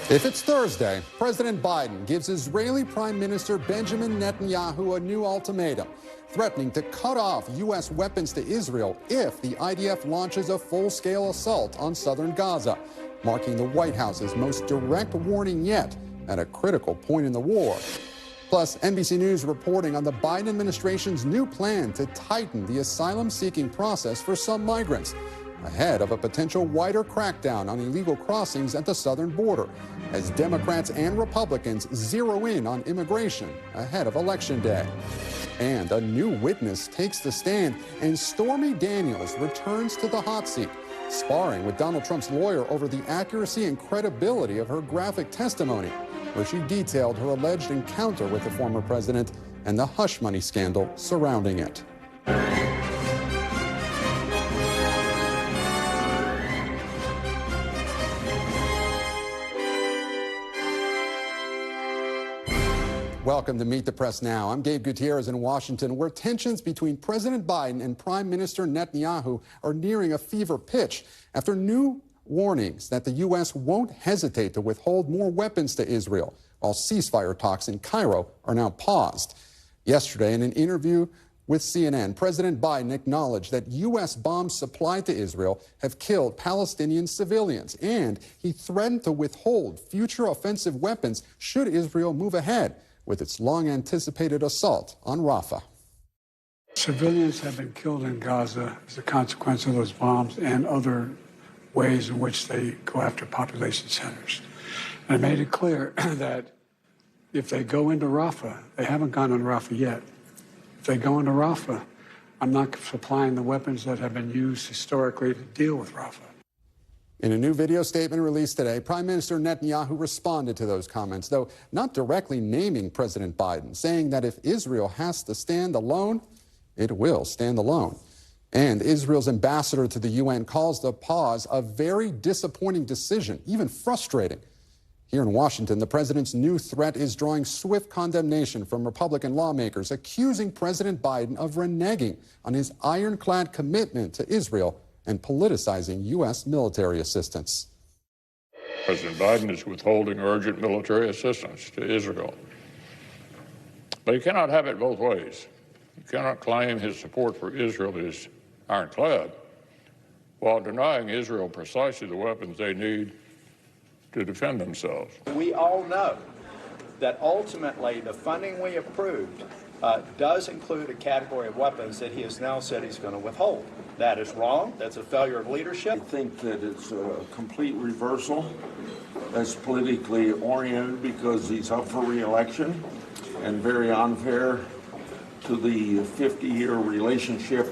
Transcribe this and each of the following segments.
If it's Thursday, President Biden gives Israeli Prime Minister Benjamin Netanyahu a new ultimatum, threatening to cut off U.S. weapons to Israel if the IDF launches a full-scale assault on southern Gaza, marking the White House's most direct warning yet at a critical point in the war. Plus, NBC News reporting on the Biden administration's new plan to tighten the asylum-seeking process for some migrants, ahead of a potential wider crackdown on illegal crossings at the southern border, as Democrats and Republicans zero in on immigration ahead of Election Day. And a new witness takes the stand, and Stormy Daniels returns to the hot seat, sparring with Donald Trump's lawyer over the accuracy and credibility of her graphic testimony, where she detailed her alleged encounter with the former president and the hush money scandal surrounding it. Welcome to Meet the Press Now. I'm Gabe Gutierrez in Washington, where tensions between President Biden and Prime Minister Netanyahu are nearing a fever pitch after new warnings that the U.S. won't hesitate to withhold more weapons to Israel, while ceasefire talks in Cairo are now paused. Yesterday, in an interview with CNN, President Biden acknowledged that U.S. bombs supplied to Israel have killed Palestinian civilians, and he threatened to withhold future offensive weapons should Israel move ahead with its long-anticipated assault on Rafah. Civilians have been killed in Gaza as a consequence of those bombs and other ways in which they go after population centers. And I made it clear that if they go into Rafah, they haven't gone into Rafah yet. If they go into Rafah, I'm not supplying the weapons that have been used historically to deal with Rafah. In a new video statement released today, Prime Minister Netanyahu responded to those comments, though not directly naming President Biden, saying that if Israel has to stand alone, it will stand alone. And Israel's ambassador to the UN calls the pause a very disappointing decision, even frustrating. Here in Washington, the president's new threat is drawing swift condemnation from Republican lawmakers, accusing President Biden of reneging on his ironclad commitment to Israel and politicizing U.S. military assistance. President Biden is withholding urgent military assistance to Israel. But he cannot have it both ways. He cannot claim his support for Israel is ironclad while denying Israel precisely the weapons they need to defend themselves. We all know that ultimately the funding we approved does include a category of weapons that he has now said he's going to withhold. That is wrong. That's a failure of leadership. I think that it's a complete reversal. That's politically oriented because he's up for re-election and very unfair to the 50-year relationship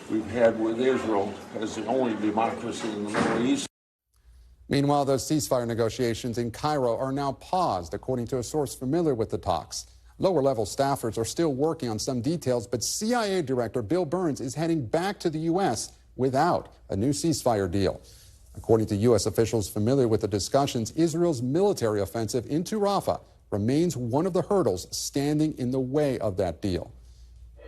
we've had with Israel as the only democracy in the Middle East. Meanwhile, those ceasefire negotiations in Cairo are now paused, according to a source familiar with the talks. Lower-level staffers are still working on some details, but CIA Director Bill Burns is heading back to the U.S. without a new ceasefire deal. According to U.S. officials familiar with the discussions, Israel's military offensive into Rafah remains one of the hurdles standing in the way of that deal.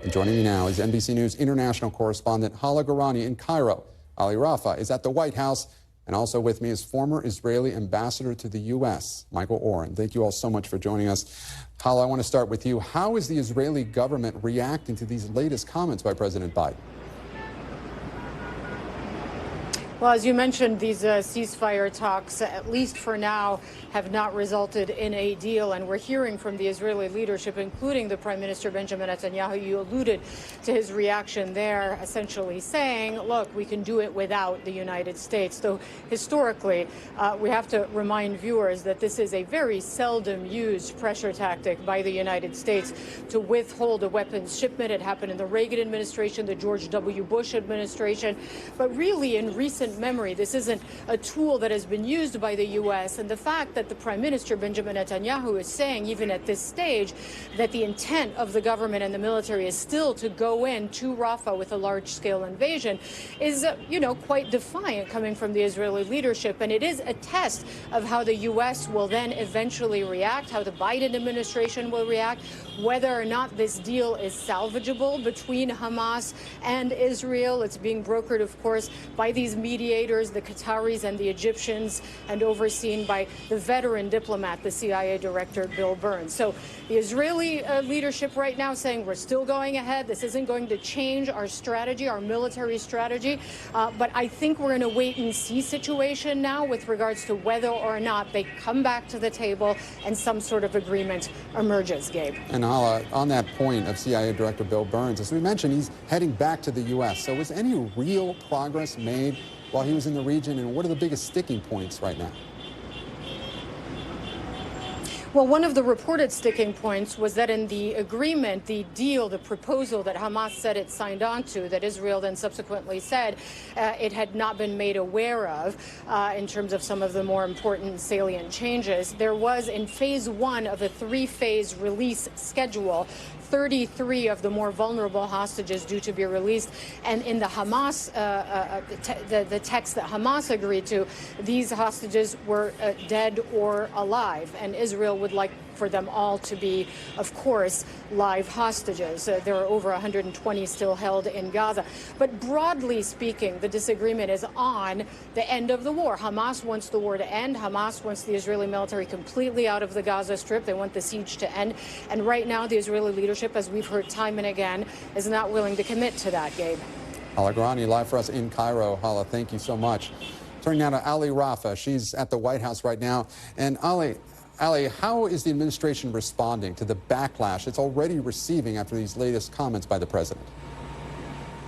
And joining me now is NBC News international correspondent Hala Garani in Cairo. Ali Rafah is at the White House. And also with me is former Israeli ambassador to the U.S., Michael Oren. Thank you all so much for joining us. Hala, I want to start with you. How is the Israeli government reacting to these latest comments by President Biden? Well, as you mentioned, these ceasefire talks, at least for now, have not resulted in a deal. And we're hearing from the Israeli leadership, including the Prime Minister Benjamin Netanyahu. You alluded to his reaction there, essentially saying, look, we can do it without the United States. Though historically, we have to remind viewers that this is a very seldom used pressure tactic by the United States to withhold a weapons shipment. It happened in the Reagan administration, the George W. Bush administration. But really, in recent memory, this isn't a tool that has been used by the U.S. And the fact that the Prime Minister Benjamin Netanyahu is saying, even at this stage, that the intent of the government and the military is still to go in to Rafah with a large-scale invasion is, quite defiant coming from the Israeli leadership. And it is a test of how the U.S. will then eventually react, how the Biden administration will react, whether or not this deal is salvageable between Hamas and Israel. It's being brokered, of course, by these media mediators, the Qataris and the Egyptians, and overseen by the veteran diplomat, the CIA director, Bill Burns. So the Israeli leadership right now saying we're still going ahead. This isn't going to change our strategy, our military strategy. But I think we're in a wait-and-see situation now with regards to whether or not they come back to the table and some sort of agreement emerges, Gabe. And Hala, on that point of CIA Director Bill Burns, as we mentioned, he's heading back to the U.S. So was any real progress made while he was in the region, and what are the biggest sticking points right now? Well, one of the reported sticking points was that in the agreement, the deal, the proposal that Hamas said it signed on to, that Israel then subsequently said it had not been made aware of in terms of some of the more important salient changes. There was, in phase one of a three-phase release schedule, 33 of the more vulnerable hostages due to be released. And in the Hamas, the text that Hamas agreed to, these hostages were dead or alive. And Israel would like for them all to be, of course, live hostages. There are over 120 still held in Gaza. But broadly speaking, the disagreement is on the end of the war. Hamas wants the war to end. Hamas wants the Israeli military completely out of the Gaza Strip. They want the siege to end. And right now, the Israeli leadership, as we've heard time and again, is not willing to commit to that, Gabe. Hala Grani, live for us in Cairo. Hala, thank you so much. Turning now to Ali Rafah. She's at the White House right now. And Ali, how is the administration responding to the backlash it's already receiving after these latest comments by the president?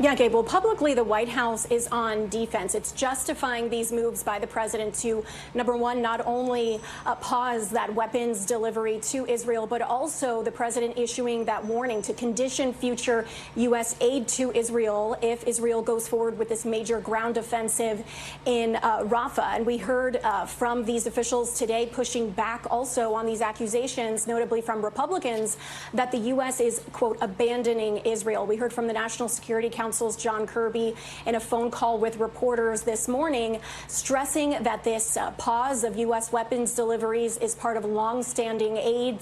Yeah, Gabe, well, publicly, the White House is on defense. It's justifying these moves by the president to, number one, not only pause that weapons delivery to Israel, but also the president issuing that warning to condition future U.S. aid to Israel if Israel goes forward with this major ground offensive in Rafah. And we heard from these officials today pushing back also on these accusations, notably from Republicans, that the U.S. is, quote, abandoning Israel. We heard from the National Security Council's John Kirby in a phone call with reporters this morning, stressing that this pause of U.S. weapons deliveries is part of long-standing aid.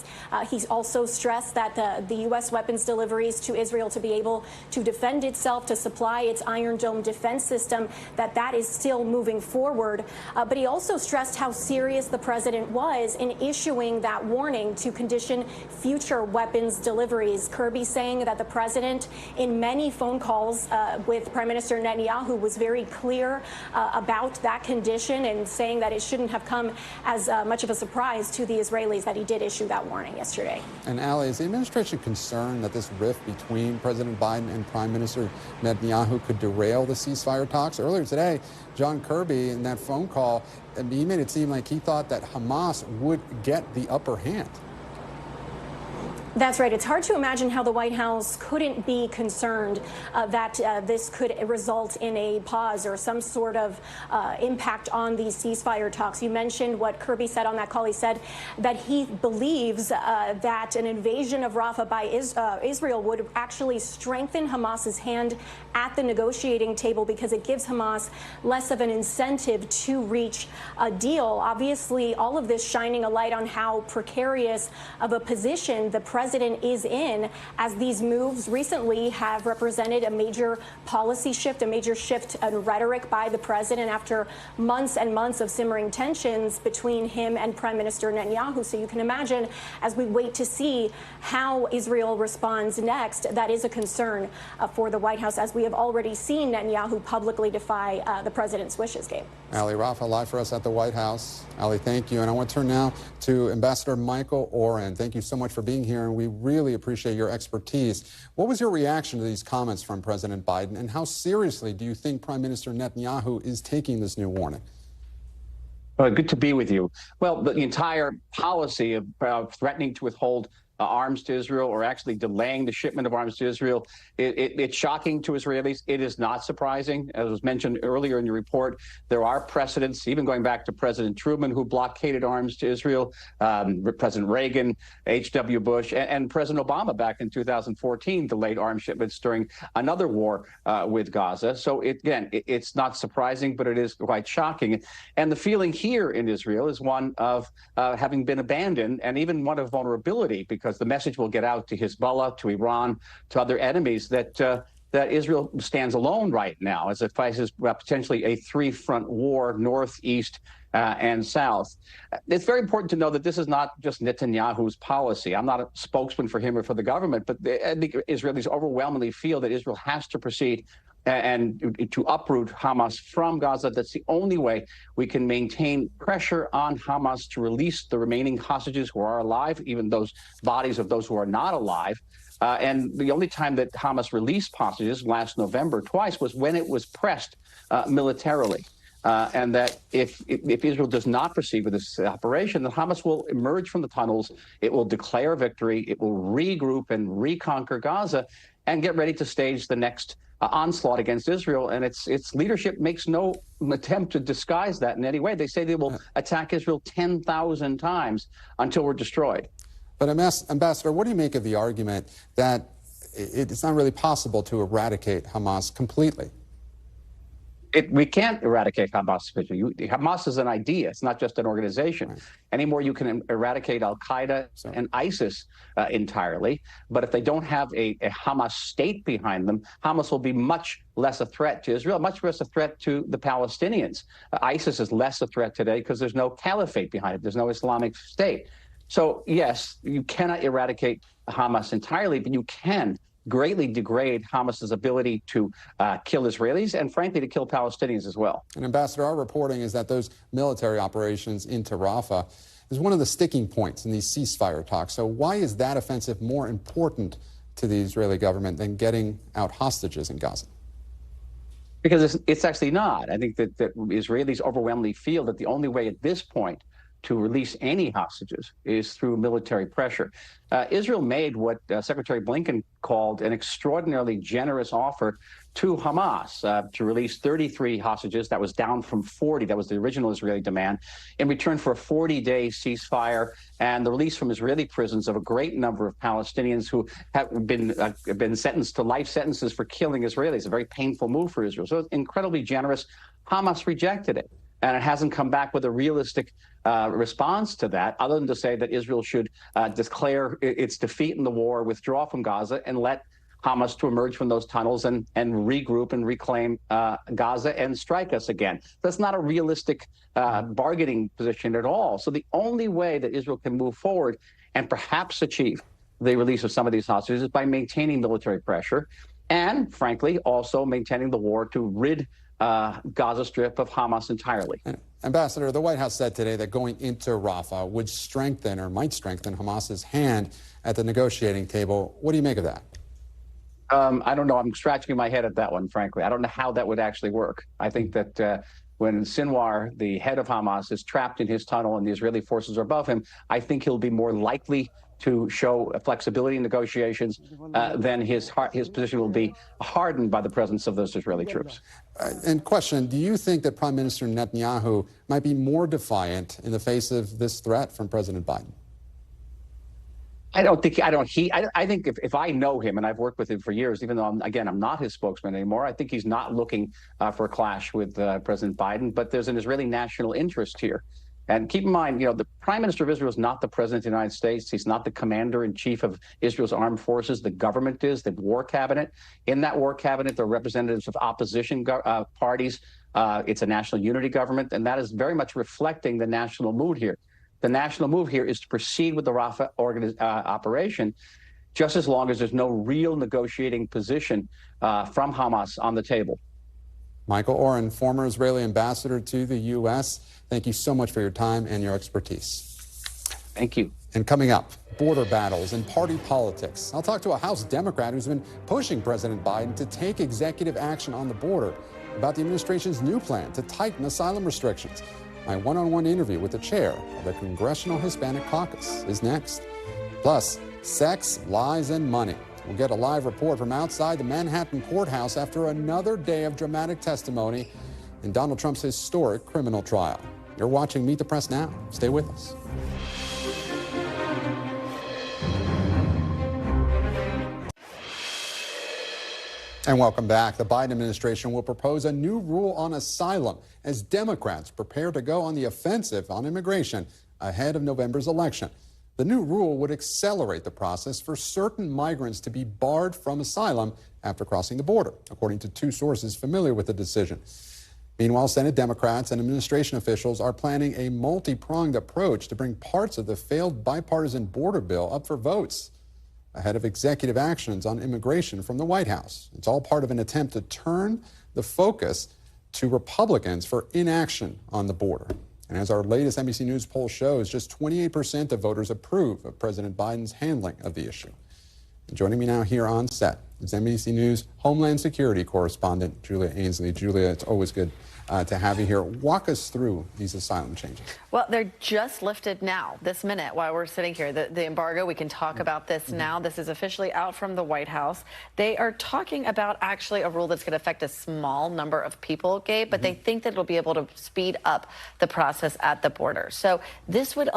He's also stressed that the U.S. weapons deliveries to Israel to be able to defend itself, to supply its Iron Dome defense system, that is still moving forward. But he also stressed how serious the president was in issuing that warning to condition future weapons deliveries. Kirby saying that the president, in many phone calls with Prime Minister Netanyahu, was very clear about that condition and saying that it shouldn't have come as much of a surprise to the Israelis that he did issue that warning yesterday. And Ali, is the administration concerned that this rift between President Biden and Prime Minister Netanyahu could derail the ceasefire talks? Earlier today, John Kirby, in that phone call, he made it seem like he thought that Hamas would get the upper hand. That's right. It's hard to imagine how the White House couldn't be concerned that this could result in a pause or some sort of impact on these ceasefire talks. You mentioned what Kirby said on that call. He said that he believes that an invasion of Rafah by Israel would actually strengthen Hamas's hand at the negotiating table because it gives Hamas less of an incentive to reach a deal. Obviously, all of this shining a light on how precarious of a position the president is in, as these moves recently have represented a major policy shift, a major shift in rhetoric by the president after months and months of simmering tensions between him and Prime Minister Netanyahu. So you can imagine, as we wait to see how Israel responds next, that is a concern for the White House, as we have already seen Netanyahu publicly defy the president's wishes, Gabe. Ali Rafah, live for us at the White House. Ali, thank you. And I want to turn now to Ambassador Michael Oren. Thank you so much for being here, and we really appreciate your expertise. What was your reaction to these comments from President Biden, and how seriously do you think Prime Minister Netanyahu is taking this new warning? Good to be with you. Well, the entire policy of threatening to withhold arms to Israel, or actually delaying the shipment of arms to Israel, it's shocking to Israelis. It is not surprising. As was mentioned earlier in your report, there are precedents, even going back to President Truman, who blockaded arms to Israel, President Reagan, H.W. Bush, and President Obama back in 2014 delayed arms shipments during another war with Gaza. So it's not surprising, but it is quite shocking. And the feeling here in Israel is one of having been abandoned, and even one of vulnerability, because the message will get out to Hezbollah, to Iran, to other enemies that that Israel stands alone right now as it faces potentially a three-front war, north, east, and south. It's very important to know that this is not just Netanyahu's policy. I'm not a spokesman for him or for the government, but I think Israelis overwhelmingly feel that Israel has to proceed and to uproot Hamas from Gaza. That's the only way we can maintain pressure on Hamas to release the remaining hostages who are alive, even those bodies of those who are not alive. And the only time that Hamas released hostages last November twice was when it was pressed militarily. And that if Israel does not proceed with this operation, then Hamas will emerge from the tunnels. It will declare victory. It will regroup and reconquer Gaza and get ready to stage the next onslaught against Israel. And its leadership makes no attempt to disguise that in any way. They say they will attack Israel 10,000 times until we're destroyed. But Ambassador, what do you make of the argument that it's not really possible to eradicate Hamas completely? We can't eradicate Hamas. Hamas is an idea. It's not just an organization. Right. Anymore, you can eradicate Al-Qaeda and ISIS entirely. But if they don't have a Hamas state behind them, Hamas will be much less a threat to Israel, much less a threat to the Palestinians. ISIS is less a threat today because there's no caliphate behind it. There's no Islamic State. So, yes, you cannot eradicate Hamas entirely, but you can greatly degrade Hamas's ability to kill Israelis and, frankly, to kill Palestinians as well. And, Ambassador, our reporting is that those military operations into Rafah is one of the sticking points in these ceasefire talks. So why is that offensive more important to the Israeli government than getting out hostages in Gaza? Because it's actually not. I think that Israelis overwhelmingly feel that the only way at this point to release any hostages is through military pressure. Israel made what Secretary Blinken called an extraordinarily generous offer to Hamas to release 33 hostages. That was down from 40. That was the original Israeli demand, in return for a 40-day ceasefire and the release from Israeli prisons of a great number of Palestinians who have been sentenced to life sentences for killing Israelis, a very painful move for Israel. So it's incredibly generous. Hamas rejected it, and it hasn't come back with a realistic response to that, other than to say that Israel should declare its defeat in the war, withdraw from Gaza, and let Hamas to emerge from those tunnels and regroup and reclaim Gaza and strike us again. That's not a realistic bargaining position at all. So the only way that Israel can move forward and perhaps achieve the release of some of these hostages is by maintaining military pressure and, frankly, also maintaining the war to rid Gaza Strip of Hamas entirely. Ambassador, the White House said today that going into Rafah would strengthen or might strengthen Hamas's hand at the negotiating table. What do you make of that? I don't know. I'm scratching my head at that one, frankly. I don't know how that would actually work. I think that when Sinwar, the head of Hamas, is trapped in his tunnel and the Israeli forces are above him, I think he'll be more likely to show flexibility in negotiations than his position will be hardened by the presence of those Israeli troops. And question, do you think that Prime Minister Netanyahu might be more defiant in the face of this threat from President Biden? I think if I know him, and I've worked with him for years, even though, I'm not his spokesman anymore, I think he's not looking for a clash with President Biden, but there's an Israeli national interest here. And keep in mind, the Prime Minister of Israel is not the President of the United States. He's not the Commander-in-Chief of Israel's armed forces. The government is, the war cabinet. In that war cabinet, there are representatives of opposition parties. It's a national unity government, and that is very much reflecting the national mood here. The national move here is to proceed with the Rafah operation just as long as there's no real negotiating position from Hamas on the table. Michael Oren, former Israeli ambassador to the U.S., thank you so much for your time and your expertise. Thank you. And coming up, border battles and party politics. I'll talk to a House Democrat who's been pushing President Biden to take executive action on the border about the administration's new plan to tighten asylum restrictions. My one-on-one interview with the chair of the Congressional Hispanic Caucus is next. Plus, sex, lies, and money. We'll get a live report from outside the Manhattan courthouse after another day of dramatic testimony in Donald Trump's historic criminal trial. You're watching Meet the Press now. Stay with us. And welcome back. The Biden administration will propose a new rule on asylum as Democrats prepare to go on the offensive on immigration ahead of November's election. The new rule would accelerate the process for certain migrants to be barred from asylum after crossing the border, according to two sources familiar with the decision. Meanwhile, Senate Democrats and administration officials are planning a multi-pronged approach to bring parts of the failed bipartisan border bill up for votes ahead of executive actions on immigration from the White House. It's all part of an attempt to turn the focus to Republicans for inaction on the border. And as our latest NBC News poll shows, just 28% of voters approve of President Biden's handling of the issue. And joining me now here on set is NBC News Homeland Security correspondent Julia Ainsley. Julia, it's always good to have you here. Walk us through these asylum changes. Well, they're just lifted now, this minute, while we're sitting here. The embargo, we can talk about this now. This is officially out from the White House. They are talking about actually a rule that's going to affect a small number of people, Gabe, but they think that it'll be able to speed up the process at the border. So this would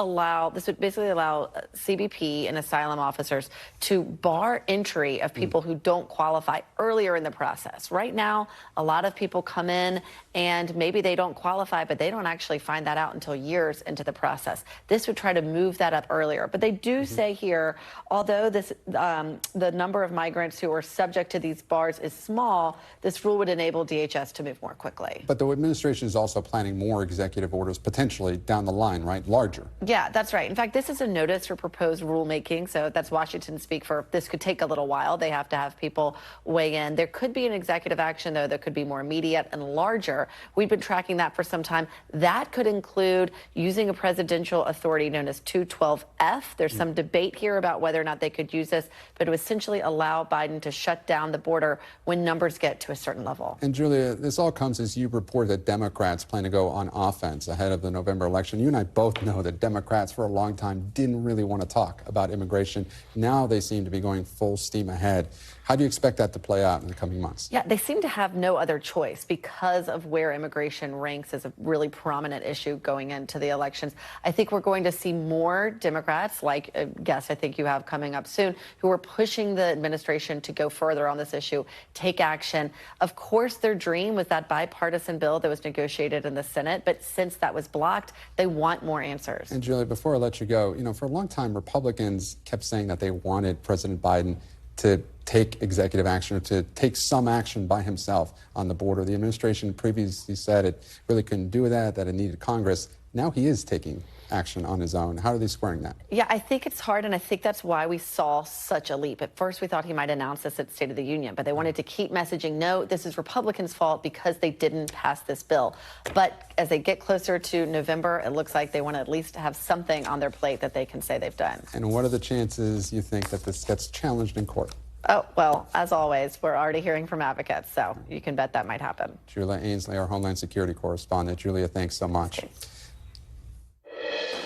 basically allow CBP and asylum officers to bar entry of people who don't qualify earlier in the process. Right now, a lot of people come in and maybe they don't qualify, but they don't actually find that out until years into the process. This would try to move that up earlier. But they do say here, although this the number of migrants who are subject to these bars is small, this rule would enable DHS to move more quickly. But the administration is also planning more executive orders potentially down the line, right? Larger. Yeah, that's right. In fact, this is a notice for proposed rulemaking. So that's Washington speak for this could take a little while. They have to have people weigh in. There could be an executive action, though, that could be more immediate and larger. We've been tracking that for some time. That could include using a presidential authority known as 212F. There's some debate here about whether or not they could use this, but it would essentially allow Biden to shut down the border when numbers get to a certain level. And Julia, this all comes as you report that Democrats plan to go on offense ahead of the November election. You and I both know that Democrats for a long time didn't really want to talk about immigration. Now they seem to be going full steam ahead. How do you expect that to play out in the coming months? Yeah, they seem to have no other choice because of where immigration ranks as a really prominent issue going into the elections. I think we're going to see more Democrats, like a guest I think you have coming up soon, who are pushing the administration to go further on this issue, take action. Of course, their dream was that bipartisan bill that was negotiated in the Senate, but since that was blocked, they want more answers. And Julia, before I let you go, for a long time, Republicans kept saying that they wanted President Biden to take executive action or to take some action by himself on the border. The administration previously said it really couldn't do that it needed Congress. Now he is taking action on his own. How are they squaring that? Yeah, I think it's hard, and I think that's why we saw such a leap. At first, we thought he might announce this at State of the Union, but they wanted to keep messaging, no, this is Republicans' fault because they didn't pass this bill. But as they get closer to November, it looks like they want to at least have something on their plate that they can say they've done. And what are the chances you think that this gets challenged in court? Oh, well, as always, we're already hearing from advocates, so you can bet that might happen. Julia Ainsley, our Homeland Security correspondent. Julia, thanks so much. Okay.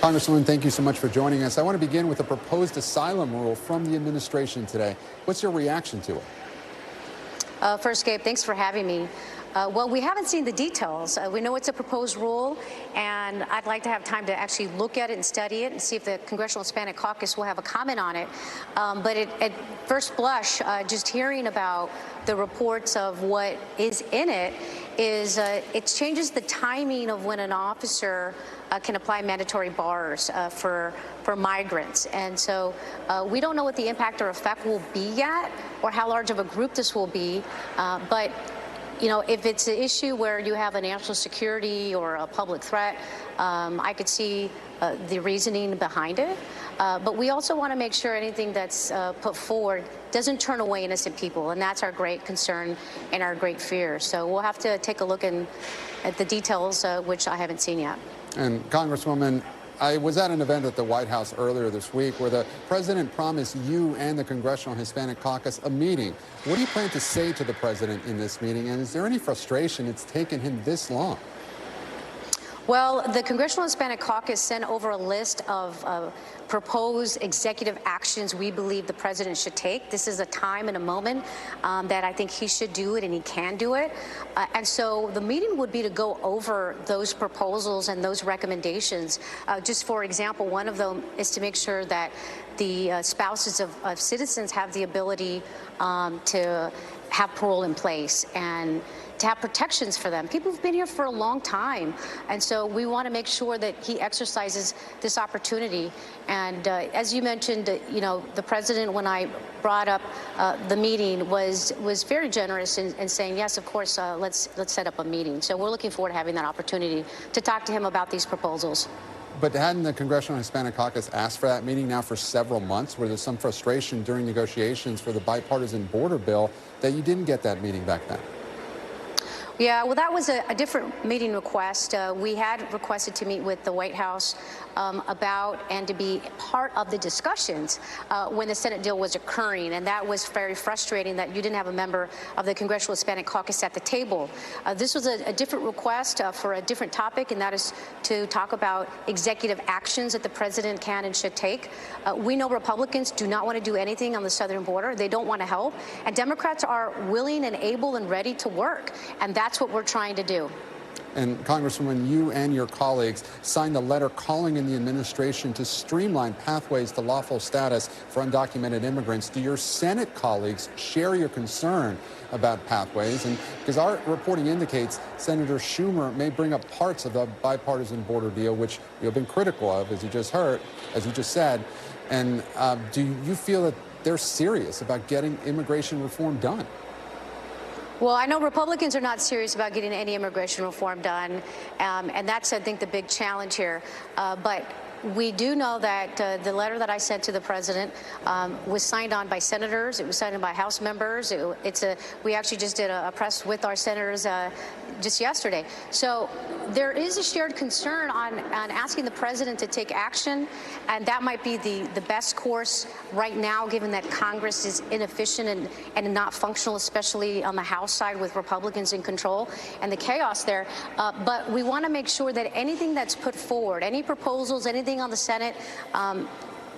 Congresswoman, thank you so much for joining us. I want to begin with a proposed asylum rule from the administration today. What's your reaction to it? First, Gabe, thanks for having me. Well, we haven't seen the details. We know it's a proposed rule, and I'd like to have time to actually look at it and study it and see if the Congressional Hispanic Caucus will have a comment on it. But at first blush, just hearing about the reports of what is in it is it changes the timing of when an officer can apply mandatory bars for migrants. And so we don't know what the impact or effect will be yet or how large of a group this will be. But if it's an issue where you have a national security or a public threat, I could see the reasoning behind it. But we also want to make sure anything that's put forward doesn't turn away innocent people, and that's our great concern and our great fear. So we'll have to take a look at the details, which I haven't seen yet. And Congresswoman, I was at an event at the White House earlier this week where the president promised you and the Congressional Hispanic Caucus a meeting. What do you plan to say to the president in this meeting? And is there any frustration it's taken him this long? Well, the Congressional Hispanic Caucus sent over a list of proposed executive actions we believe the president should take. This is a time and a moment that I think he should do it and he can do it. And so the meeting would be to go over those proposals and those recommendations. Just for example, one of them is to make sure that the spouses of citizens have the ability to have parole in place. And to have protections for them. People have been here for a long time, and so we want to make sure that he exercises this opportunity. And as you mentioned, the president, when I brought up the meeting, was very generous in saying, yes, of course, let's set up a meeting. So we're looking forward to having that opportunity to talk to him about these proposals. But hadn't the Congressional Hispanic Caucus asked for that meeting now for several months, where there's some frustration during negotiations for the bipartisan border bill that you didn't get that meeting back then? Yeah, well, that was a different meeting request. We had requested to meet with the White House about and to be part of the discussions when the Senate deal was occurring, and that was very frustrating that you didn't have a member of the Congressional Hispanic Caucus at the table. This was a different request for a different topic, and that is to talk about executive actions that the president can and should take. We know Republicans do not want to do anything on the southern border. They don't want to help, and Democrats are willing and able and ready to work, and that's what we're trying to do. And Congresswoman, you and your colleagues signed a letter calling in the administration to streamline pathways to lawful status for undocumented immigrants. Do your Senate colleagues share your concern about pathways? And because our reporting indicates Senator Schumer may bring up parts of the bipartisan border deal, which you've been critical of, as you just said. And do you feel that they're serious about getting immigration reform done? Well, I know Republicans are not serious about getting any immigration reform done, and that's, I think, the big challenge here. But we do know that the letter that I sent to the president was signed on by senators. It was signed on by House members. We actually just did a press with our senators just yesterday. So there is a shared concern on asking the president to take action, and that might be the best course right now, given that Congress is inefficient and not functional, especially on the House side with Republicans in control and the chaos there. But we want to make sure that anything that's put forward, any proposals, anything on the Senate,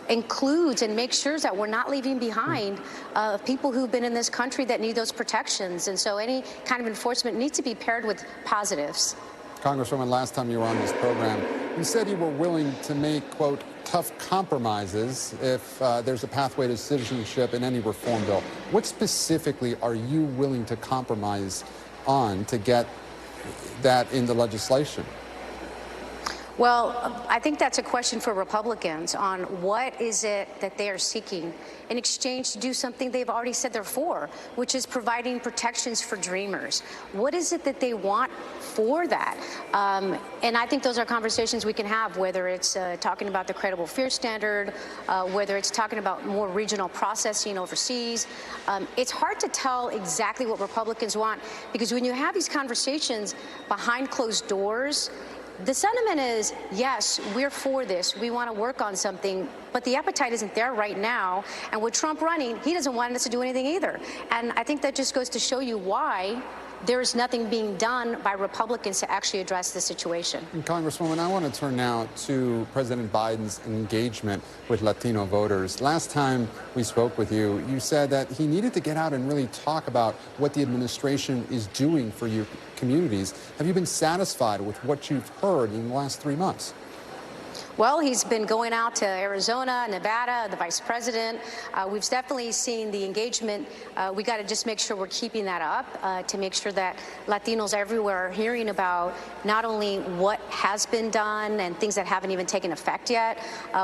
includes and makes sure that we're not leaving behind people who've been in this country that need those protections. And so any kind of enforcement needs to be paired with positives. Congresswoman, last time you were on this program, you said you were willing to make, quote, tough compromises if there's a pathway to citizenship in any reform bill. What specifically are you willing to compromise on to get that into legislation? Well, I think that's a question for Republicans on what is it that they are seeking in exchange to do something they've already said they're for, which is providing protections for dreamers. What is it that they want for that? And I think those are conversations we can have, whether it's talking about the credible fear standard, whether it's talking about more regional processing overseas. It's hard to tell exactly what Republicans want, because when you have these conversations behind closed doors, the sentiment is, yes, we're for this. We want to work on something, but the appetite isn't there right now. And with Trump running, he doesn't want us to do anything either. And I think that just goes to show you why there is nothing being done by Republicans to actually address the situation. And Congresswoman, I want to turn now to President Biden's engagement with Latino voters. Last time we spoke with you, you said that he needed to get out and really talk about what the administration is doing for your communities. Have you been satisfied with what you've heard in the last 3 months? Well, he's been going out to Arizona, Nevada, the vice president. We've definitely seen the engagement. We got to just make sure we're keeping that up to make sure that Latinos everywhere are hearing about not only what has been done and things that haven't even taken effect yet,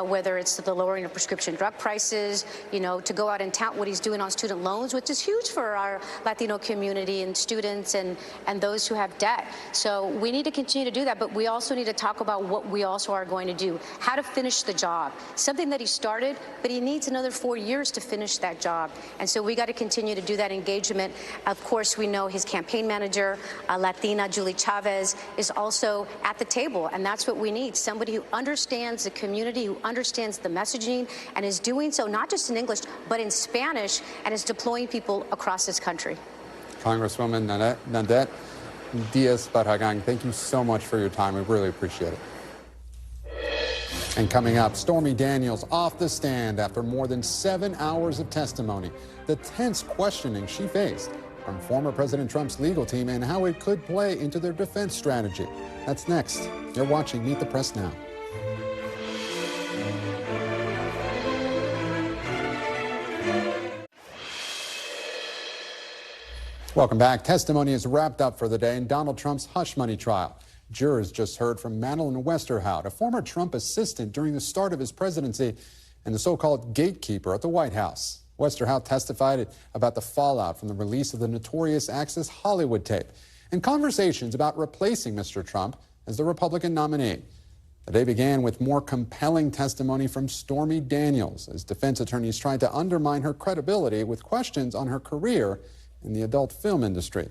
whether it's the lowering of prescription drug prices, to go out and tout what he's doing on student loans, which is huge for our Latino community and students and those who have debt. So we need to continue to do that, but we also need to talk about what we also are going to do. How to finish the job, something that he started, but he needs another 4 years to finish that job. And so we got to continue to do that engagement. Of course, we know his campaign manager, Latina, Julie Chavez, is also at the table. And that's what we need, somebody who understands the community, who understands the messaging, and is doing so not just in English, but in Spanish, and is deploying people across this country. Congresswoman Nanette Barragán, thank you so much for your time. We really appreciate it. And coming up, Stormy Daniels off the stand after more than 7 hours of testimony. The tense questioning she faced from former President Trump's legal team and how it could play into their defense strategy. That's next. You're watching Meet the Press Now. Welcome back. Testimony is wrapped up for the day in Donald Trump's hush money trial. Jurors just heard from Madeleine Westerhout, a former Trump assistant during the start of his presidency and the so-called gatekeeper at the White House. Westerhout testified about the fallout from the release of the notorious Access Hollywood tape and conversations about replacing Mr. Trump as the Republican nominee. The day began with more compelling testimony from Stormy Daniels as defense attorneys tried to undermine her credibility with questions on her career in the adult film industry.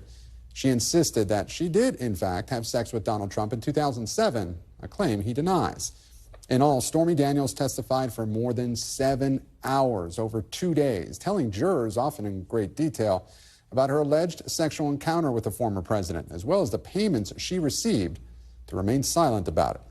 She insisted that she did, in fact, have sex with Donald Trump in 2007, a claim he denies. In all, Stormy Daniels testified for more than 7 hours over 2 days, telling jurors, often in great detail, about her alleged sexual encounter with the former president, as well as the payments she received to remain silent about it.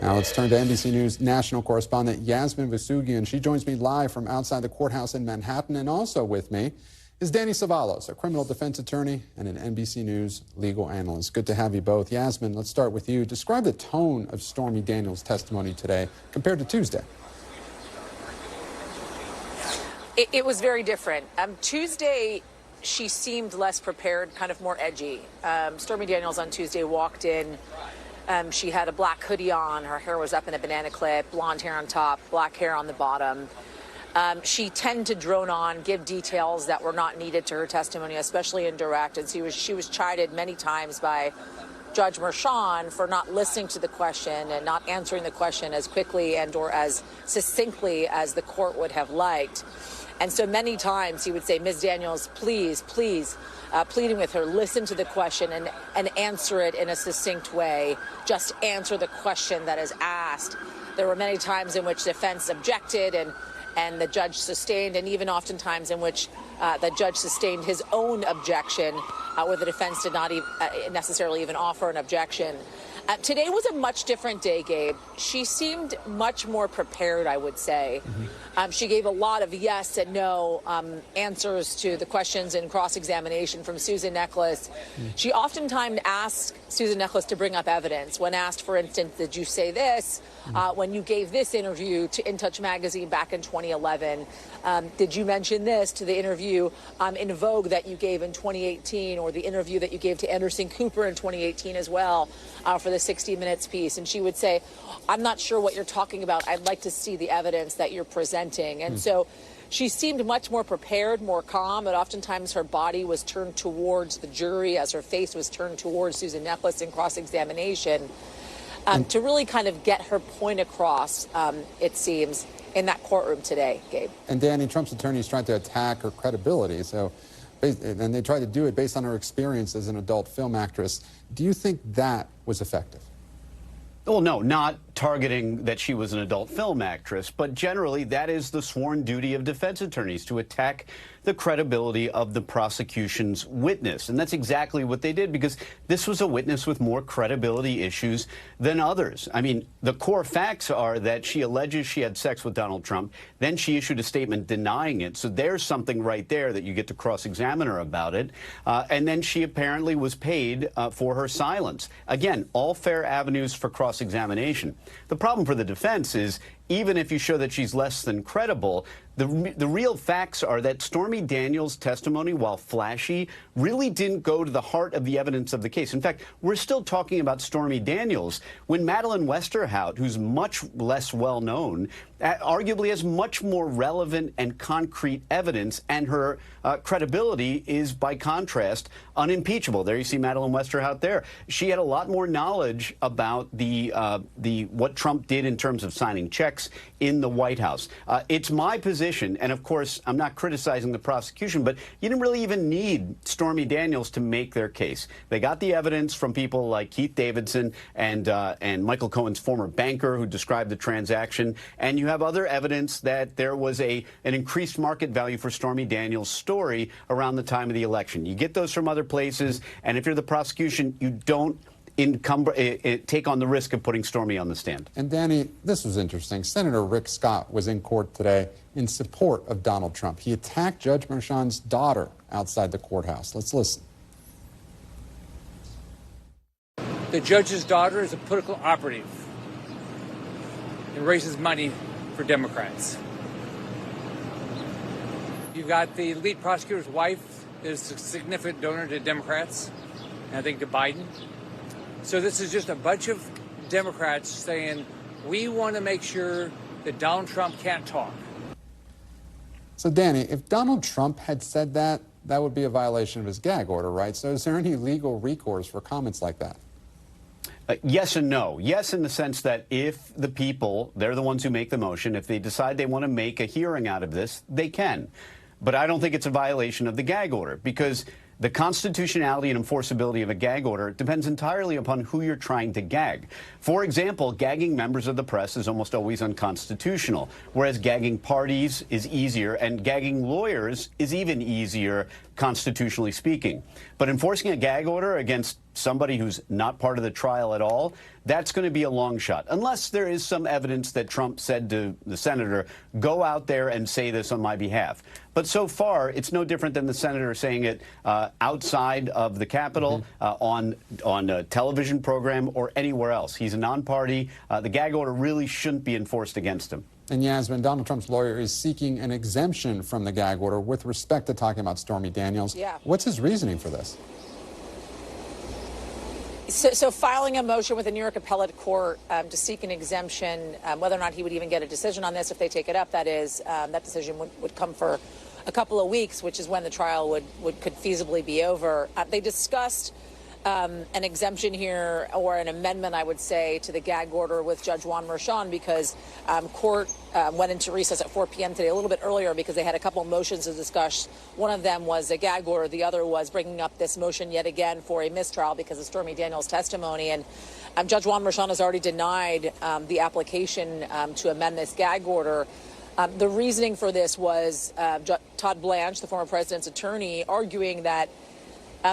Now let's turn to NBC News national correspondent Yasmin Vasugian. She joins me live from outside the courthouse in Manhattan, and also with me is Danny Savalos, a criminal defense attorney and an NBC News legal analyst. Good to have you both. Yasmin, let's start with you. Describe the tone of Stormy Daniels' testimony today compared to Tuesday. It was very different. Tuesday, she seemed less prepared, kind of more edgy. Stormy Daniels on Tuesday walked in. She had a black hoodie on. Her hair was up in a banana clip, blonde hair on top, black hair on the bottom. She tended to drone on, give details that were not needed to her testimony, especially in direct. And she was chided many times by Judge Merchan for not listening to the question and not answering the question as quickly and or as succinctly as the court would have liked. And so many times he would say, Ms. Daniels, please, please, pleading with her, listen to the question and answer it in a succinct way. Just answer the question that is asked. There were many times in which defense objected and the judge sustained, and even oftentimes in which the judge sustained his own objection, where the defense did not necessarily even offer an objection. Today was a much different day, Gabe. She seemed much more prepared, I would say. She gave a lot of yes and no answers to the questions in cross-examination from Susan Necheles. She oftentimes asked Susan Necheles to bring up evidence. When asked, for instance, did you say this? When you gave this interview to In Touch magazine back in 2011, did you mention this to the interview in Vogue that you gave in 2018, or the interview that you gave to Anderson Cooper in 2018 as well for the 60 Minutes piece? And she would say, I'm not sure what you're talking about. I'd like to see the evidence that you're presenting. And so she seemed much more prepared, more calm, but oftentimes her body was turned towards the jury as her face was turned towards Susan Necheles in cross-examination to really kind of get her point across, it seems, in that courtroom today, Gabe. And Danny, Trump's attorneys tried to attack her credibility, and they tried to do it based on her experience as an adult film actress. Do you think that was effective? Well, no, not targeting that she was an adult film actress, but generally that is the sworn duty of defense attorneys, to attack the credibility of the prosecution's witness. And that's exactly what they did, because this was a witness with more credibility issues than others. I mean, the core facts are that she alleges she had sex with Donald Trump. Then she issued a statement denying it. So there's something right there that you get to cross-examine her about it. And then she apparently was paid for her silence. Again, all fair avenues for cross-examination. The problem for the defense is, even if you show that she's less than credible, the real facts are that Stormy Daniels' testimony, while flashy, really didn't go to the heart of the evidence of the case. In fact, we're still talking about Stormy Daniels when Madeleine Westerhout, who's much less well-known, arguably has much more relevant and concrete evidence, and her credibility is, by contrast, unimpeachable. There you see Madeleine Westerhout there. She had a lot more knowledge about what Trump did in terms of signing checks in the White House. It's my position, and of course, I'm not criticizing the prosecution, but you didn't really even need Stormy Daniels to make their case. They got the evidence from people like Keith Davidson and Michael Cohen's former banker who described the transaction, and you have other evidence that there was an increased market value for Stormy Daniels' story around the time of the election. You get those from other places, and if you're the prosecution, you don't take on the risk of putting Stormy on the stand. And Danny, this was interesting. Senator Rick Scott was in court today in support of Donald Trump. He attacked Judge Merchan's daughter outside the courthouse. Let's listen. The judge's daughter is a political operative and raises money for Democrats. You've got the lead prosecutor's wife is a significant donor to Democrats, and I think to Biden. So this is just a bunch of Democrats saying, we want to make sure that Donald Trump can't talk. So, Danny, if Donald Trump had said that, that would be a violation of his gag order, right? So is there any legal recourse for comments like that? Yes and no. Yes, in the sense that if the people, they're the ones who make the motion, if they decide they want to make a hearing out of this, they can. But I don't think it's a violation of the gag order, because the constitutionality and enforceability of a gag order depends entirely upon who you're trying to gag. For example, gagging members of the press is almost always unconstitutional, whereas gagging parties is easier, and gagging lawyers is even easier, constitutionally speaking. But enforcing a gag order against somebody who's not part of the trial at all, that's going to be a long shot, unless there is some evidence that Trump said to the senator, go out there and say this on my behalf. But so far, it's no different than the senator saying it outside of the Capitol, on a television program, or anywhere else. He's a non-party. The gag order really shouldn't be enforced against him. And Yasmin, Donald Trump's lawyer is seeking an exemption from the gag order with respect to talking about Stormy Daniels. Yeah. What's his reasoning for this? So filing a motion with the New York Appellate Court to seek an exemption, whether or not he would even get a decision on this if they take it up, that is, that decision would come for a couple of weeks, which is when the trial could feasibly be over. They discussed an exemption here, or an amendment, I would say, to the gag order with Judge Juan Merchan, because court went into recess at 4 p.m. today, a little bit earlier, because they had a couple of motions to discuss. One of them was a gag order. The other was bringing up this motion yet again for a mistrial because of Stormy Daniels' testimony. And Judge Juan Merchan has already denied the application to amend this gag order. The reasoning for this was Todd Blanche, the former president's attorney, arguing that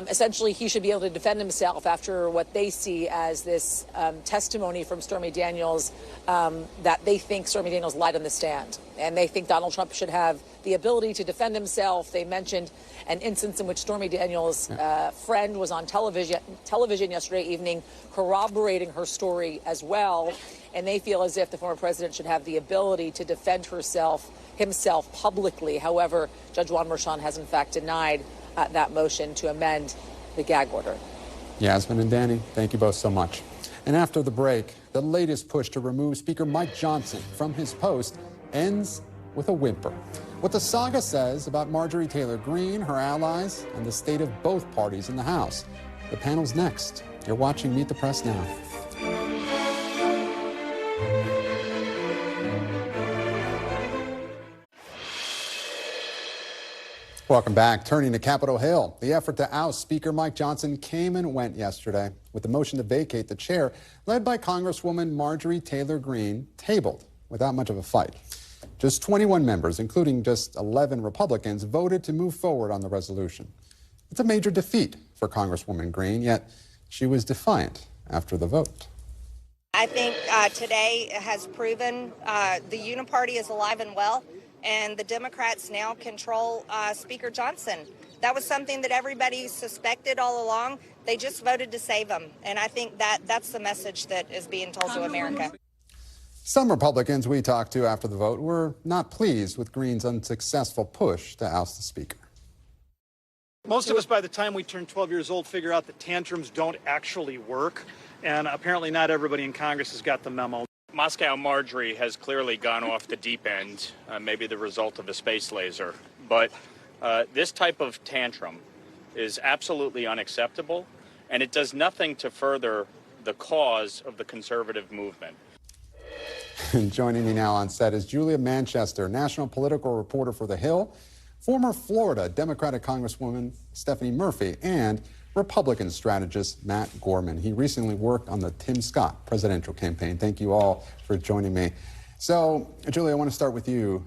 essentially he should be able to defend himself after what they see as this testimony from Stormy Daniels, that they think Stormy Daniels lied on the stand. And they think Donald Trump should have the ability to defend himself. They mentioned an instance in which Stormy Daniels' friend was on television yesterday evening corroborating her story as well. And they feel as if the former president should have the ability to defend himself publicly. However, Judge Juan Merchan has in fact denied that motion to amend the gag order. Yasmin and Danny, thank you both so much. And after the break, the latest push to remove Speaker Mike Johnson from his post ends with a whimper. What the saga says about Marjorie Taylor Greene, her allies, and the state of both parties in the House. The panel's next. You're watching Meet the Press now. Welcome back. Turning to Capitol Hill, the effort to oust Speaker Mike Johnson came and went yesterday, with the motion to vacate the chair, led by Congresswoman Marjorie Taylor Greene, tabled without much of a fight. Just 21 members, including just 11 Republicans, voted to move forward on the resolution. It's a major defeat for Congresswoman Greene, yet she was defiant after the vote. I think today has proven the Uniparty is alive and well, and the Democrats now control Speaker Johnson. That was something that everybody suspected all along. They just voted to save him, and I think that's the message that is being told to America. Some Republicans we talked to after the vote were not pleased with Greene's unsuccessful push to oust the Speaker. Most of us, by the time we turn 12 years old, figure out that tantrums don't actually work, and apparently not everybody in Congress has got the memo. Moscow Marjorie has clearly gone off the deep end, maybe the result of a space laser. But this type of tantrum is absolutely unacceptable, and it does nothing to further the cause of the conservative movement. Joining me now on set is Julia Manchester, national political reporter for The Hill, former Florida Democratic Congresswoman Stephanie Murphy, and Republican strategist Matt Gorman. He recently worked on the Tim Scott presidential campaign. Thank you all for joining me. So, Julia, I want to start with you.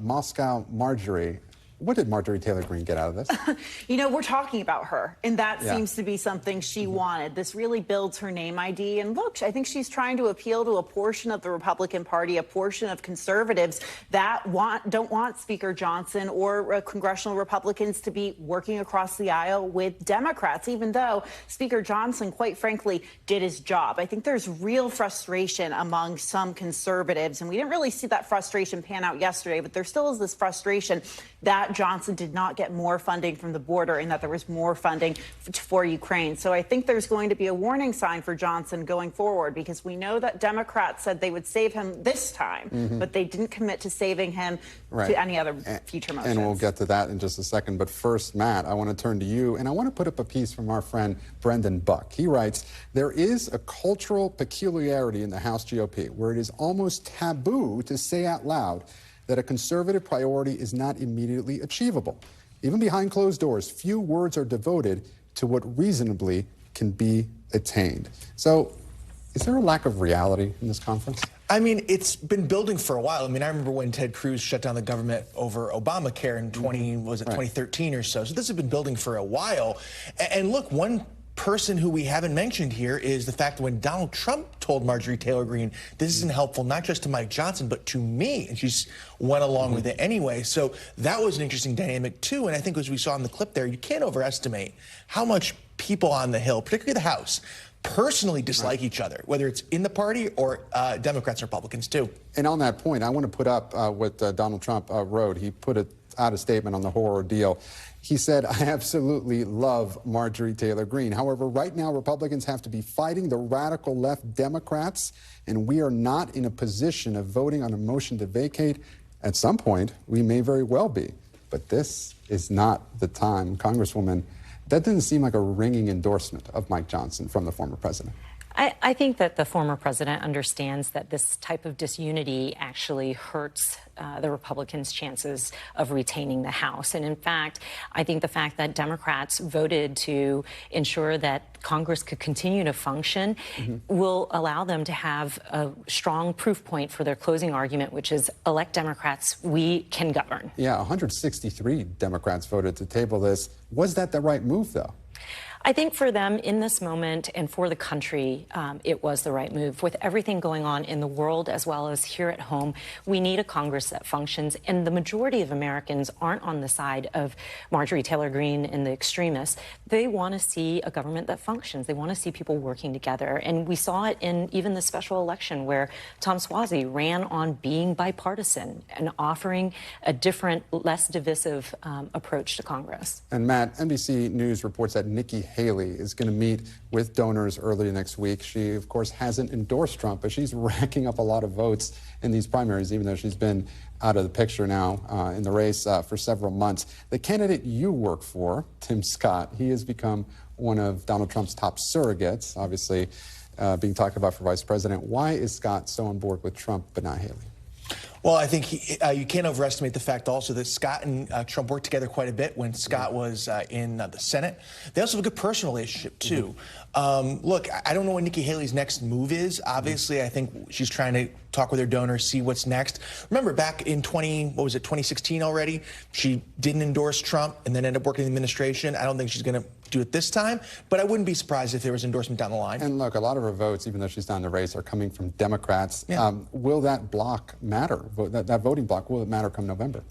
Moscow Marjorie. What did Marjorie Taylor Greene get out of this? You know, we're talking about her, and that seems to be something she wanted. This really builds her name ID. And look, I think she's trying to appeal to a portion of the Republican Party, a portion of conservatives that don't want Speaker Johnson or congressional Republicans to be working across the aisle with Democrats, even though Speaker Johnson, quite frankly, did his job. I think there's real frustration among some conservatives, and we didn't really see that frustration pan out yesterday, but there still is this frustration that Johnson did not get more funding from the border and that there was more funding for Ukraine. So I think there's going to be a warning sign for Johnson going forward, because we know that Democrats said they would save him this time, but they didn't commit to saving him to any other future motions. And we'll get to that in just a second. But first, Matt, I want to turn to you, and I want to put up a piece from our friend Brendan Buck. He writes, there is a cultural peculiarity in the House GOP where it is almost taboo to say out loud that a conservative priority is not immediately achievable. Even behind closed doors, few words are devoted to what reasonably can be attained. So, is there a lack of reality in this conference? I mean, it's been building for a while. I mean, I remember when Ted Cruz shut down the government over Obamacare in 2013 or so. So this has been building for a while. And look, one person who we haven't mentioned here is the fact that when Donald Trump told Marjorie Taylor Greene, this isn't helpful not just to Mike Johnson, but to me, and she went along with it anyway. So that was an interesting dynamic too. And I think as we saw in the clip there, you can't overestimate how much people on the Hill, particularly the House, personally dislike each other, whether it's in the party or Democrats and Republicans too. And on that point, I want to put up what Donald Trump wrote. He put out a statement on the whole ordeal. He said, I absolutely love Marjorie Taylor Greene. However, right now, Republicans have to be fighting the radical left Democrats, and we are not in a position of voting on a motion to vacate. At some point, we may very well be, but this is not the time. Congresswoman, that didn't seem like a ringing endorsement of Mike Johnson from the former president. I think that the former president understands that this type of disunity actually hurts the Republicans' chances of retaining the House. And in fact, I think the fact that Democrats voted to ensure that Congress could continue to function will allow them to have a strong proof point for their closing argument, which is elect Democrats, we can govern. Yeah, 163 Democrats voted to table this. Was that the right move, though? I think for them in this moment and for the country, it was the right move. With everything going on in the world as well as here at home, we need a Congress that functions. And the majority of Americans aren't on the side of Marjorie Taylor Greene and the extremists. They want to see a government that functions. They want to see people working together. And we saw it in even the special election where Tom Suozzi ran on being bipartisan and offering a different, less divisive approach to Congress. And Matt, NBC News reports that Nikki Haley is going to meet with donors early next week. She, of course, hasn't endorsed Trump, but she's racking up a lot of votes in these primaries, even though she's been out of the picture now in the race for several months. The candidate you work for, Tim Scott, he has become one of Donald Trump's top surrogates, obviously being talked about for vice president. Why is Scott so on board with Trump but not Haley? Well, I think you can't overestimate the fact also that Scott and Trump worked together quite a bit when Scott was in the Senate. They also have a good personal relationship, too. Look, I don't know what Nikki Haley's next move is. Obviously, I think she's trying to talk with her donors, see what's next. Remember, back in 2016 already, she didn't endorse Trump and then ended up working in the administration. I don't think she's going to do it this time, but I wouldn't be surprised if there was endorsement down the line. And look, a lot of her votes, even though she's down the race, are coming from Democrats. Yeah. Will that block matter? That voting block, will it matter come November?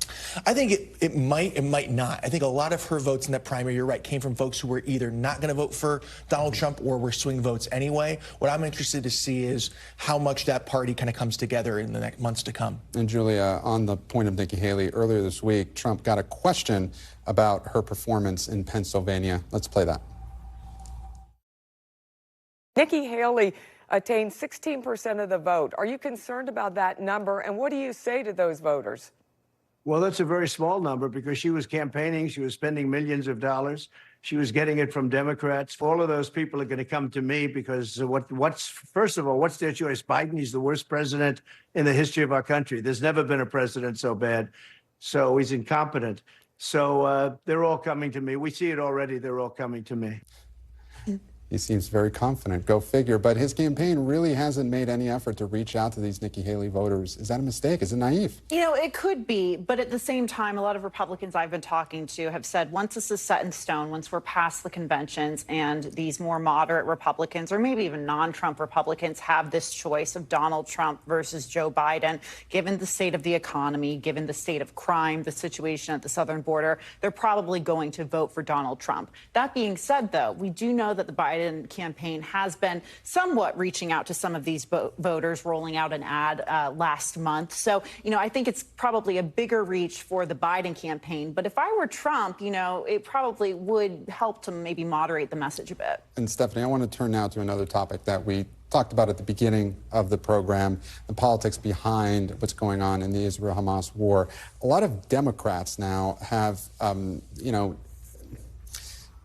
I think it might not. I think a lot of her votes in that primary, you're right, came from folks who were either not going to vote for Donald Trump or were swing votes anyway. What I'm interested to see is how much that party kind of comes together in the next months to come. And Julia, on the point of Nikki Haley, earlier this week, Trump got a question about her performance in Pennsylvania. Let's play that. Nikki Haley attained 16% of the vote. Are you concerned about that number? And what do you say to those voters? Well, that's a very small number because she was campaigning. She was spending millions of dollars. She was getting it from Democrats. All of those people are going to come to me because first of all, what's their choice? Biden, he's the worst president in the history of our country. There's never been a president so bad. So he's incompetent. So they're all coming to me. We see it already. They're all coming to me. He seems very confident. Go figure. But his campaign really hasn't made any effort to reach out to these Nikki Haley voters. Is that a mistake? Is it naive? You know, it could be. But at the same time, a lot of Republicans I've been talking to have said once this is set in stone, once we're past the conventions and these more moderate Republicans or maybe even non-Trump Republicans have this choice of Donald Trump versus Joe Biden, given the state of the economy, given the state of crime, the situation at the southern border, they're probably going to vote for Donald Trump. That being said, though, we do know that the Biden Biden campaign has been somewhat reaching out to some of these voters, rolling out an ad last month. So, I think it's probably a bigger reach for the Biden campaign. But if I were Trump, it probably would help to maybe moderate the message a bit. And Stephanie, I want to turn now to another topic that we talked about at the beginning of the program, the politics behind what's going on in the Israel-Hamas war. A lot of Democrats now have,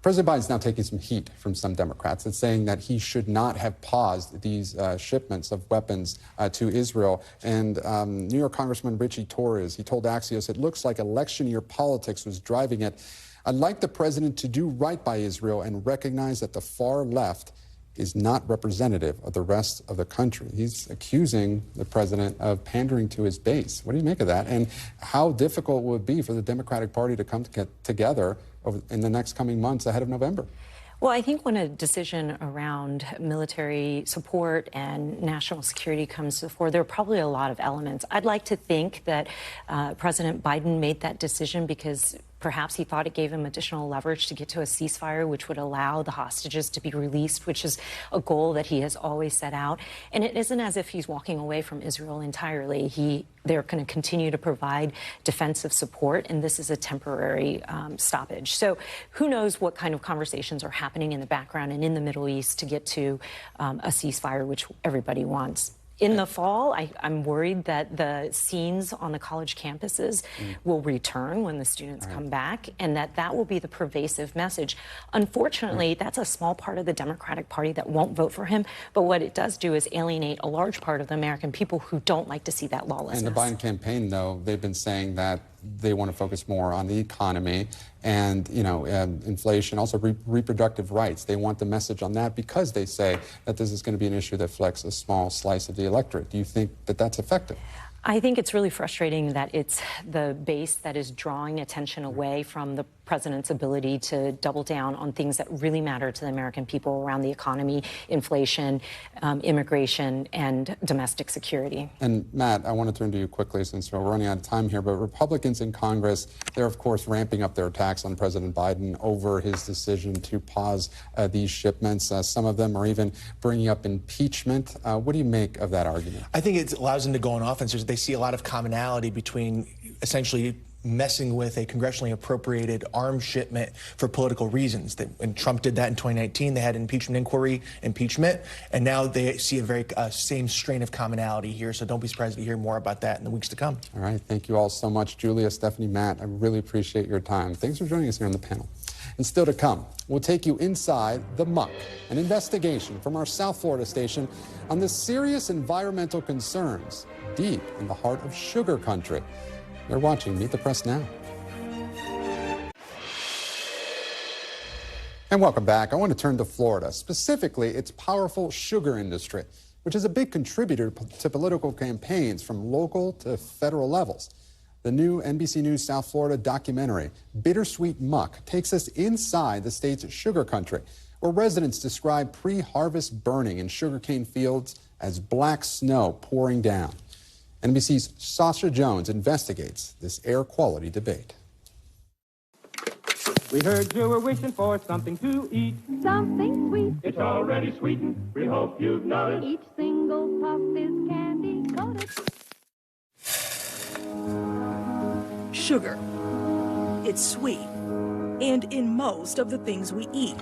President Biden's now taking some heat from some Democrats and saying that he should not have paused these shipments of weapons to Israel. And New York Congressman Richie Torres, he told Axios, it looks like election year politics was driving it. I'd like the president to do right by Israel and recognize that the far left is not representative of the rest of the country. He's accusing the president of pandering to his base. What do you make of that? And how difficult will it be for the Democratic Party to come together in the next coming months ahead of November? Well, I think when a decision around military support and national security comes to the fore, there are probably a lot of elements. I'd like to think that President Biden made that decision because perhaps he thought it gave him additional leverage to get to a ceasefire, which would allow the hostages to be released, which is a goal that he has always set out. And it isn't as if he's walking away from Israel entirely. They're going to continue to provide defensive support, and this is a temporary stoppage. So who knows what kind of conversations are happening in the background and in the Middle East to get to a ceasefire, which everybody wants. In the fall, I'm worried that the scenes on the college campuses will return when the students come back, and that will be the pervasive message. Unfortunately, that's a small part of the Democratic Party that won't vote for him, but what it does do is alienate a large part of the American people who don't like to see that lawlessness. And the Biden campaign, though, they've been saying that they want to focus more on the economy and, inflation, also reproductive rights. They want the message on that because they say that this is going to be an issue that affects a small slice of the electorate. Do you think that that's effective? I think it's really frustrating that it's the base that is drawing attention away from the president's ability to double down on things that really matter to the American people around the economy, inflation, immigration, and domestic security. And Matt, I want to turn to you quickly since we're running out of time here, but Republicans in Congress, they're of course ramping up their attacks on President Biden over his decision to pause these shipments. Some of them are even bringing up impeachment. What do you make of that argument? I think it allows them to go on offense. They see a lot of commonality between essentially messing with a congressionally appropriated arms shipment for political reasons. When Trump did that in 2019, they had an impeachment inquiry, and now they see a very same strain of commonality here. So don't be surprised to hear more about that in the weeks to come. All right. Thank you all so much, Julia, Stephanie, Matt. I really appreciate your time. Thanks for joining us here on the panel. And still to come, we'll take you inside the muck, an investigation from our South Florida station on the serious environmental concerns deep in the heart of sugar country. You're watching Meet the Press Now. And welcome back. I want to turn to Florida, specifically its powerful sugar industry, which is a big contributor to political campaigns from local to federal levels. The new NBC News South Florida documentary, Bittersweet Muck, takes us inside the state's sugar country, where residents describe pre-harvest burning in sugarcane fields as black snow pouring down. NBC's Sasha Jones investigates this air quality debate. We heard you were wishing for something to eat. Something sweet. It's already sweetened. We hope you've noticed. Each single puff is candy coated. Sugar. It's sweet. And in most of the things we eat.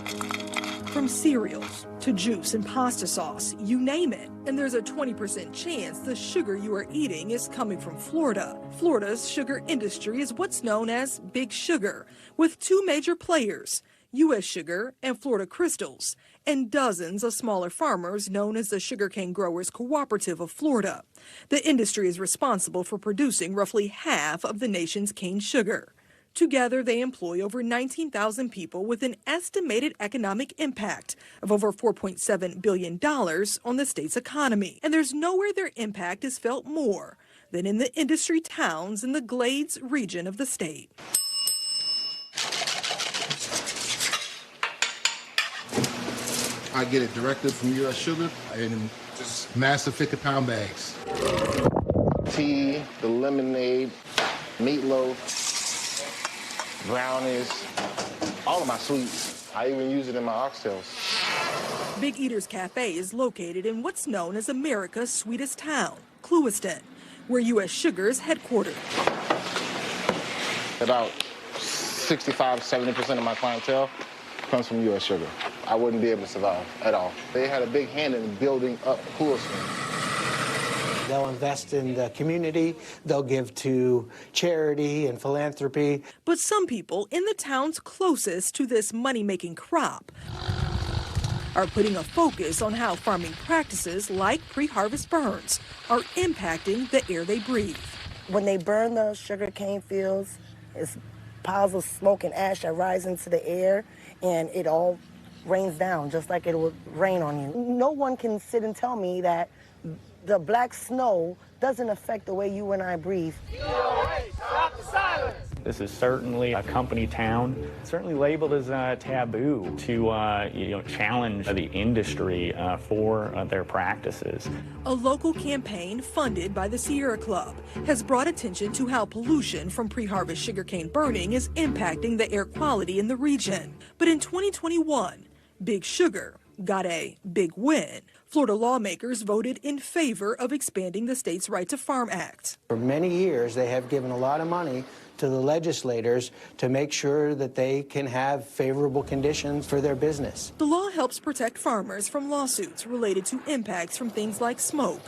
From cereals to juice and pasta sauce, you name it. And there's a 20% chance the sugar you are eating is coming from Florida. Florida's sugar industry is what's known as Big Sugar, with two major players, U.S. Sugar and Florida Crystals, and dozens of smaller farmers known as the Sugarcane Growers Cooperative of Florida. The industry is responsible for producing roughly half of the nation's cane sugar. Together, they employ over 19,000 people with an estimated economic impact of over $4.7 billion on the state's economy. And there's nowhere their impact is felt more than in the industry towns in the Glades region of the state. I get it directly from U.S. Sugar in just massive 50-pound bags. Tea, the lemonade, meatloaf, brownies, all of my sweets. I even use it in my oxtails. Big Eaters Cafe is located in what's known as America's sweetest town, Clewiston, where U.S. Sugar's headquartered. About 65–70% of my clientele comes from U.S. Sugar. I wouldn't be able to survive at all. They had a big hand in building up Clewiston. They'll invest in the community, they'll give to charity and philanthropy. But some people in the towns closest to this money-making crop are putting a focus on how farming practices like pre-harvest burns are impacting the air they breathe. When they burn the sugarcane fields, it's piles of smoke and ash that rise into the air, and it all rains down just like it would rain on you. No one can sit and tell me that the black snow doesn't affect the way you and I breathe. Stop the silence! This is certainly a company town, certainly labeled as a taboo to challenge the industry for their practices. A local campaign funded by the Sierra Club has brought attention to how pollution from pre-harvest sugarcane burning is impacting the air quality in the region. But in 2021, Big Sugar got a big win. Florida lawmakers voted in favor of expanding the state's Right to Farm Act. For many years, they have given a lot of money to the legislators to make sure that they can have favorable conditions for their business. The law helps protect farmers from lawsuits related to impacts from things like smoke,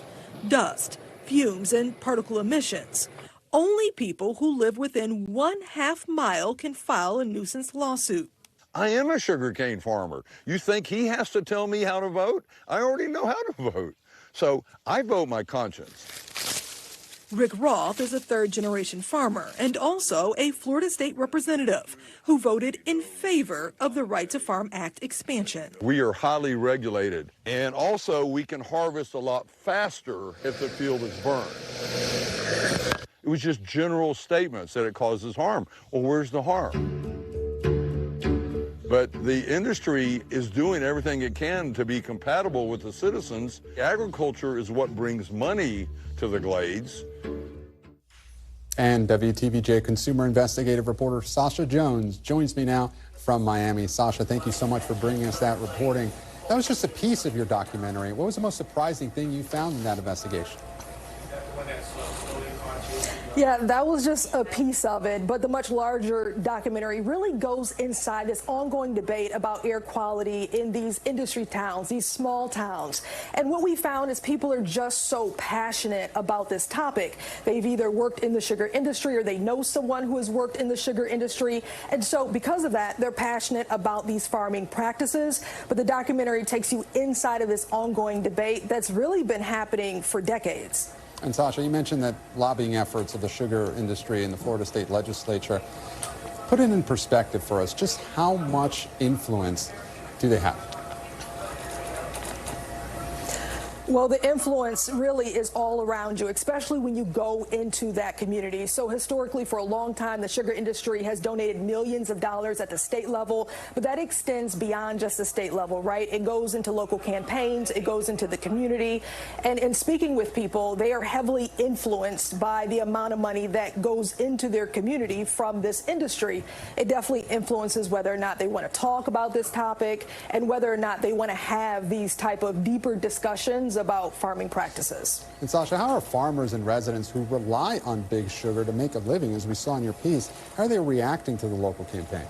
dust, fumes, and particle emissions. Only people who live within 1/2 mile can file a nuisance lawsuit. I am a sugarcane farmer. You think he has to tell me how to vote? I already know how to vote. So I vote my conscience. Rick Roth is a third-generation farmer and also a Florida state representative who voted in favor of the Right to Farm Act expansion. We are highly regulated, and also we can harvest a lot faster if the field is burned. It was just general statements that it causes harm. Well, where's the harm? But the industry is doing everything it can to be compatible with the citizens. Agriculture is what brings money to the Glades. And WTVJ consumer investigative reporter Sasha Jones joins me now from Miami. Sasha, thank you so much for bringing us that reporting. That was just a piece of your documentary. What was the most surprising thing you found in that investigation? Yeah, that was just a piece of it, but the much larger documentary really goes inside this ongoing debate about air quality in these industry towns, these small towns. And what we found is people are just so passionate about this topic. They've either worked in the sugar industry or they know someone who has worked in the sugar industry. And so because of that, they're passionate about these farming practices. But the documentary takes you inside of this ongoing debate that's really been happening for decades. And Sasha, you mentioned that lobbying efforts of the sugar industry in the Florida state legislature. Put it in perspective for us. Just how much influence do they have? Well, the influence really is all around you, especially when you go into that community. So historically, for a long time, the sugar industry has donated millions of dollars at the state level, but that extends beyond just the state level, right? It goes into local campaigns, it goes into the community. And in speaking with people, they are heavily influenced by the amount of money that goes into their community from this industry. It definitely influences whether or not they want to talk about this topic and whether or not they want to have these type of deeper discussions about farming practices. And Sasha, how are farmers and residents who rely on Big Sugar to make a living, as we saw in your piece, how are they reacting to the local campaign?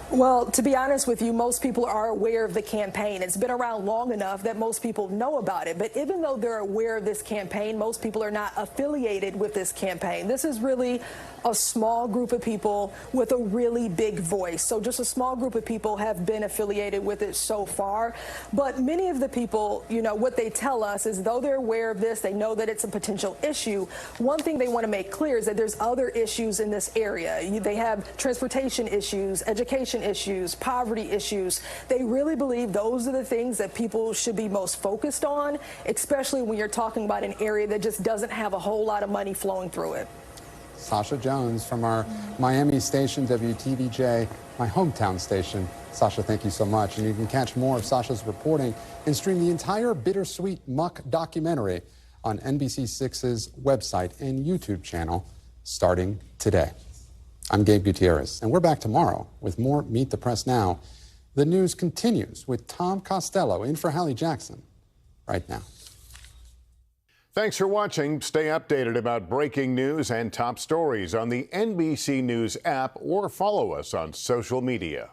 Well, to be honest with you, most people are aware of the campaign. It's been around long enough that most people know about it. But even though they're aware of this campaign, most people are not affiliated with this campaign. This is really a small group of people with a really big voice. So just a small group of people have been affiliated with it so far. But many of the people, you know, what they tell us is though they're aware of this, they know that it's a potential issue. One thing they want to make clear is that there's other issues in this area. They have transportation issues, education issues, poverty issues. They really believe those are the things that people should be most focused on, especially when you're talking about an area that just doesn't have a whole lot of money flowing through it. Sasha Jones from our Miami station, WTVJ, my hometown station. Sasha, thank you so much. And you can catch more of Sasha's reporting and stream the entire Bittersweet Muck documentary on NBC6's website and YouTube channel starting today. I'm Gabe Gutierrez, and we're back tomorrow with more Meet the Press Now. The news continues with Tom Costello in for Hallie Jackson right now. Thanks for watching. Stay updated about breaking news and top stories on the NBC News app or follow us on social media.